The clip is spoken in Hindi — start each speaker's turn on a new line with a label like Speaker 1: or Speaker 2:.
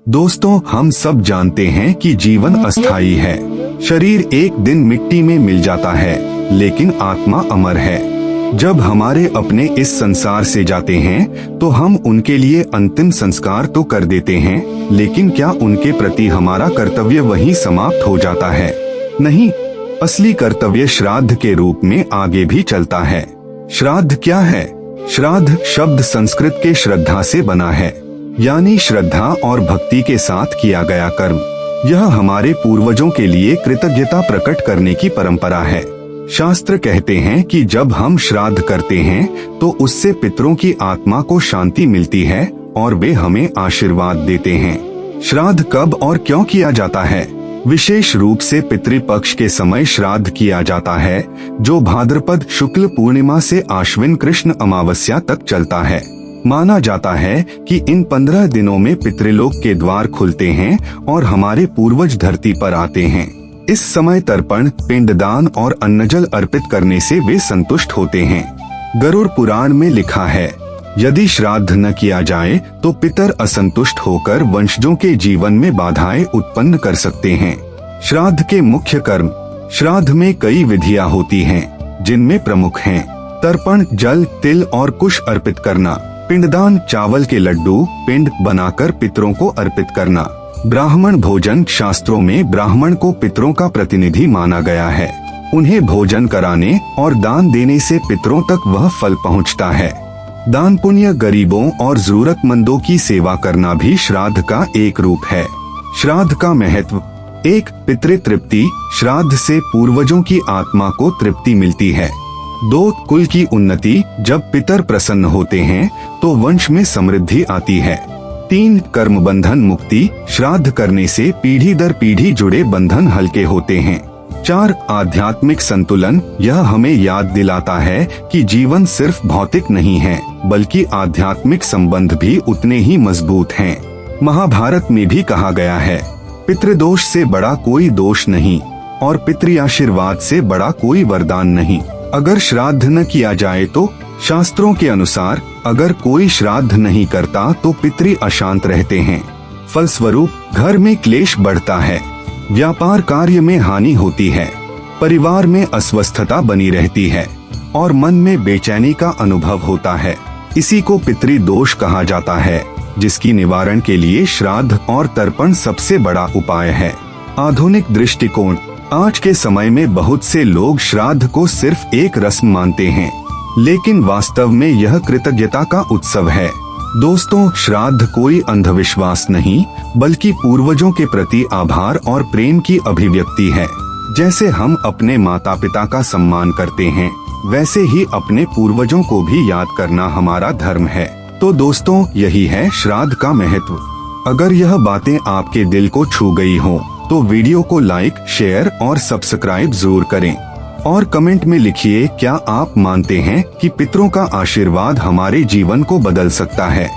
Speaker 1: दोस्तों, हम सब जानते हैं कि जीवन अस्थायी है। शरीर एक दिन मिट्टी में मिल जाता है, लेकिन आत्मा अमर है। जब हमारे अपने इस संसार से जाते हैं तो हम उनके लिए अंतिम संस्कार तो कर देते हैं, लेकिन क्या उनके प्रति हमारा कर्तव्य वहीं समाप्त हो जाता है? नहीं, असली कर्तव्य श्राद्ध के रूप में आगे भी चलता है। श्राद्ध क्या है? श्राद्ध शब्द संस्कृत के श्रद्धा से बना है, यानी श्रद्धा और भक्ति के साथ किया गया कर्म। यह हमारे पूर्वजों के लिए कृतज्ञता प्रकट करने की परंपरा है। शास्त्र कहते हैं कि जब हम श्राद्ध करते हैं तो उससे पितरों की आत्मा को शांति मिलती है और वे हमें आशीर्वाद देते हैं। श्राद्ध कब और क्यों किया जाता है? विशेष रूप से पितृपक्ष के समय श्राद्ध किया जाता है, जो भाद्रपद शुक्ल पूर्णिमा से आश्विन कृष्ण अमावस्या तक चलता है। माना जाता है कि इन 15 दिनों में पितृलोक के द्वार खुलते हैं और हमारे पूर्वज धरती पर आते हैं। इस समय तर्पण, पिंडदान और अन्नजल अर्पित करने से वे संतुष्ट होते हैं। गरुड़ पुराण में लिखा है, यदि श्राद्ध न किया जाए तो पितर असंतुष्ट होकर वंशजों के जीवन में बाधाएं उत्पन्न कर सकते हैं। श्राद्ध के मुख्य कर्म। श्राद्ध में कई विधियां होती हैं, जिनमें प्रमुख हैं तर्पण, जल, तिल और कुश अर्पित करना। पिंडदान, चावल के लड्डू पिंड बनाकर पितरों को अर्पित करना। ब्राह्मण भोजन। शास्त्रों में ब्राह्मण को पितरों का प्रतिनिधि माना गया है। उन्हें भोजन कराने और दान देने से पितरों तक वह फल पहुंचता है। दान पुण्य। गरीबों और जरूरतमंदों की सेवा करना भी श्राद्ध का एक रूप है। श्राद्ध का महत्व। 1. पितृ तृप्ति। श्राद्ध से पूर्वजों की आत्मा को तृप्ति मिलती है। 2. कुल की उन्नति। जब पितर प्रसन्न होते हैं तो वंश में समृद्धि आती है। 3. कर्म बंधन मुक्ति। श्राद्ध करने से पीढ़ी दर पीढ़ी जुड़े बंधन हल्के होते हैं। 4. आध्यात्मिक संतुलन। यह हमें याद दिलाता है कि जीवन सिर्फ भौतिक नहीं है, बल्कि आध्यात्मिक संबंध भी उतने ही मजबूत हैं। महाभारत में भी कहा गया है, पितृदोष से बड़ा कोई दोष नहीं और पितृआशीर्वाद से बड़ा कोई वरदान नहीं। अगर श्राद्ध न किया जाए तो शास्त्रों के अनुसार अगर कोई श्राद्ध नहीं करता तो पितृ अशांत रहते हैं। फलस्वरूप घर में क्लेश बढ़ता है, व्यापार कार्य में हानि होती है, परिवार में अस्वस्थता बनी रहती है और मन में बेचैनी का अनुभव होता है। इसी को पितृ दोष कहा जाता है, जिसकी निवारण के लिए श्राद्ध और तर्पण सबसे बड़ा उपाय है। आधुनिक दृष्टिकोण। आज के समय में बहुत से लोग श्राद्ध को सिर्फ एक रस्म मानते हैं, लेकिन वास्तव में यह कृतज्ञता का उत्सव है। दोस्तों, श्राद्ध कोई अंधविश्वास नहीं, बल्कि पूर्वजों के प्रति आभार और प्रेम की अभिव्यक्ति है। जैसे हम अपने माता पिता का सम्मान करते हैं, वैसे ही अपने पूर्वजों को भी याद करना हमारा धर्म है। तो दोस्तों, यही है श्राद्ध का महत्व। अगर यह बातें आपके दिल को छू गई हों, तो वीडियो को लाइक, शेयर और सब्सक्राइब जरूर करें और कमेंट में लिखिए, क्या आप मानते हैं कि पितरों का आशीर्वाद हमारे जीवन को बदल सकता है?